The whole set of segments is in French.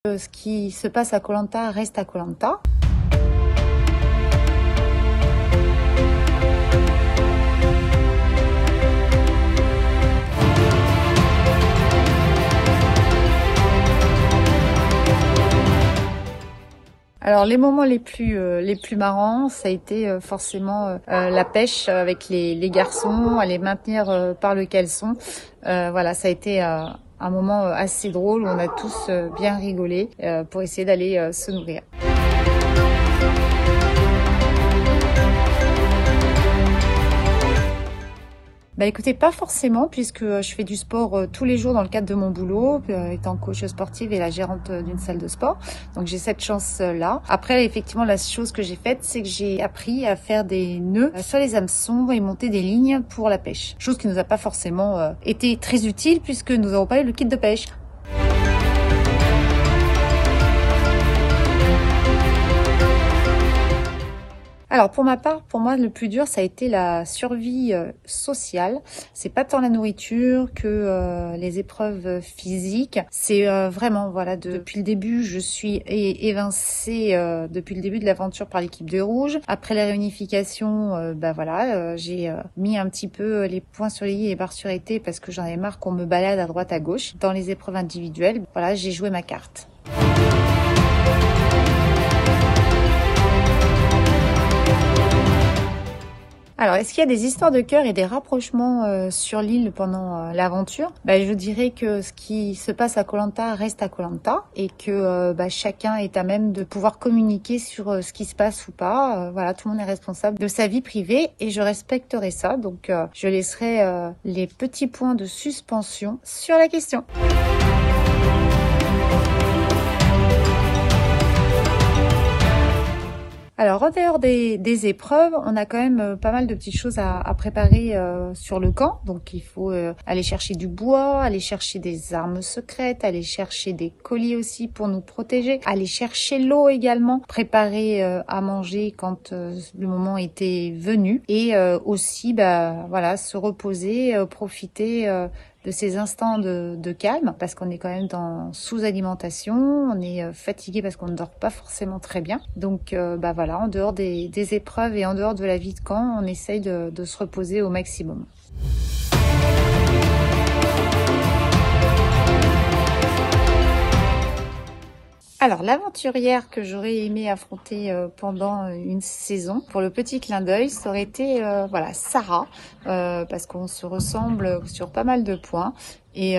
Ce qui se passe à Koh Lanta reste à Koh Lanta. Alors les moments les plus marrants, ça a été forcément la pêche avec les garçons, à les maintenir par le caleçon. Voilà, ça a été un moment assez drôle où on a tous bien rigolé pour essayer d'aller se nourrir. Bah écoutez, pas forcément, puisque je fais du sport tous les jours dans le cadre de mon boulot, étant coach sportive et la gérante d'une salle de sport. Donc j'ai cette chance-là. Après, effectivement, la chose que j'ai faite, c'est que j'ai appris à faire des nœuds sur les hameçons et monter des lignes pour la pêche. Chose qui nous a pas forcément été très utile puisque nous n'avons pas eu le kit de pêche. Alors pour ma part, pour moi le plus dur ça a été la survie sociale. C'est pas tant la nourriture que les épreuves physiques. C'est vraiment voilà depuis le début je suis évincée depuis le début de l'aventure par l'équipe de rouge. Après la réunification, j'ai mis un petit peu les points sur les i et les barres sur les t parce que j'en avais marre qu'on me balade à droite à gauche dans les épreuves individuelles. Voilà, j'ai joué ma carte. Alors, est-ce qu'il y a des histoires de cœur et des rapprochements sur l'île pendant l'aventure? Je dirais que ce qui se passe à Koh Lanta reste à Koh Lanta et que chacun est à même de pouvoir communiquer sur ce qui se passe ou pas. Voilà, tout le monde est responsable de sa vie privée et je respecterai ça. Donc, je laisserai les petits points de suspension sur la question. Alors, en dehors des épreuves, on a quand même pas mal de petites choses à préparer sur le camp. Donc, il faut aller chercher du bois, aller chercher des armes secrètes, aller chercher des colis aussi pour nous protéger, aller chercher l'eau également, préparer à manger quand le moment était venu et aussi, se reposer, profiter de ces instants de calme parce qu'on est quand même dans sous-alimentation, on est fatigué parce qu'on ne dort pas forcément très bien. Donc en dehors des épreuves et en dehors de la vie de camp, on essaye de se reposer au maximum. Alors, l'aventurière que j'aurais aimé affronter pendant une saison, pour le petit clin d'œil, ça aurait été Sarah, parce qu'on se ressemble sur pas mal de points. Et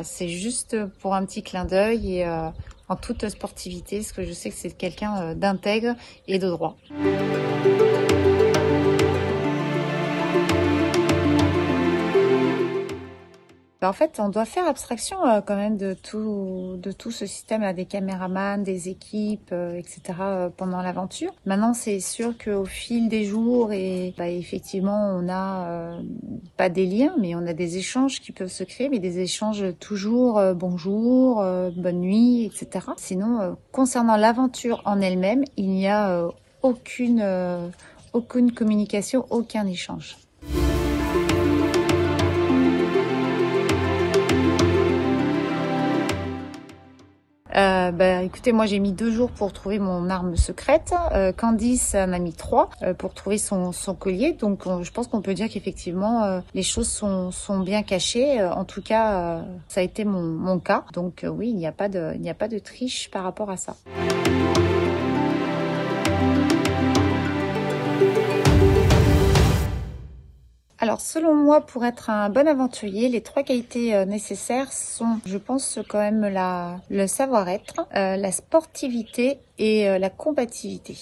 c'est juste pour un petit clin d'œil et en toute sportivité, parce que je sais que c'est quelqu'un d'intègre et de droit. En fait, on doit faire abstraction quand même de tout ce système, des caméramans, des équipes, etc. Pendant l'aventure. Maintenant, c'est sûr qu'au fil des jours, et effectivement, on a pas des liens, mais on a des échanges qui peuvent se créer, mais des échanges toujours bonjour, bonne nuit, etc. Sinon, concernant l'aventure en elle-même, il n'y a aucune communication, aucun échange. Écoutez, moi j'ai mis 2 jours pour trouver mon arme secrète. Candice m'a mis 3 pour trouver son collier. Donc je pense qu'on peut dire qu'effectivement les choses sont bien cachées. En tout cas, ça a été mon cas. Donc oui, il n'y a pas de triche par rapport à ça. Alors, selon moi, pour être un bon aventurier, les 3 qualités nécessaires sont, je pense, quand même le savoir-être, la sportivité et la combativité.